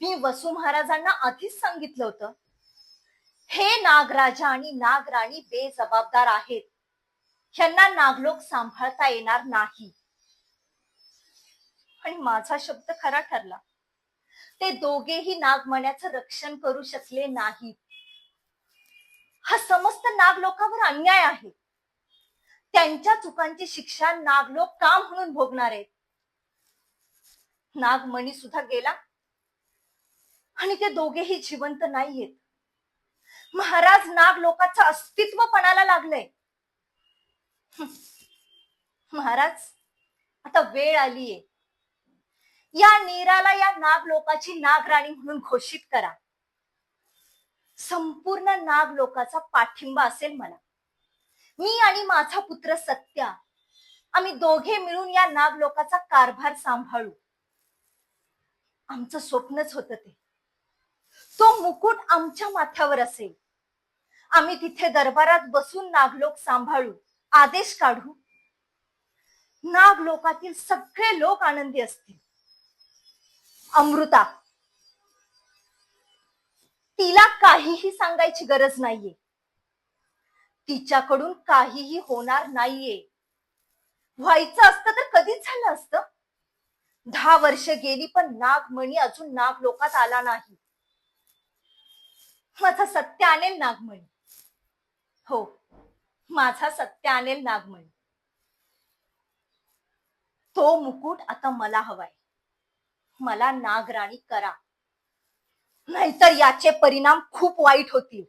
मी वसु महाराजांना आधीच सांगितलं होतं, हे नागराजा आणि नागराणी बेजबाबदार आहेत, यांना नागलोक सांभाळता येणार नाही. आणि माझा शब्द खरा ठरला. ते दोघेही नागमण्याचं रक्षण करू शकले नाहीत. हा समस्त नागलोकावर अन्याय आहे. त्यांच्या चुकांची शिक्षा नागलोक का म्हणून भोगणार आहेत? नागमणी सुद्धा गेला आणि ते दोघेही जिवंत नाहीयेत. महाराज नागलोकाचं अस्तित्व पणाला लागलंय. महाराज, आता वेळ आलीये. या नीराला या नागलोकाची नागराणी म्हणून घोषित करा. संपूर्ण नागलोकाचा पाठिंबा असेल मला. मी आणि माझा पुत्र सत्या, आम्ही दोघे मिळून या नागलोकाचा कारभार सांभाळू. आमचं स्वप्नच होतं ते. तो मुकुट आमच्या माथ्यावर असेल. आम्ही तिथे दरबारात बसून नागलोक सांभाळू, आदेश काढू. नागलोकातील सगळे लोक आनंदी असतील. अमृता, तिला काहीही सांगायची गरज नाहीये. तिच्याकडून काहीही होणार नाहीये. व्हायचं असतं तर कधीच झालं असतं. 10 वर्ष गेली पण नागमणी अजून नागलोकात आला नाही. माझा सत्य आणेल नागमणी. हो, माझा सत्य आणेल नागमणी. तो मुकुट आता मला हवाय. मला नागराणी करा, नाहीतर याचे परिणाम खूप वाईट होतील.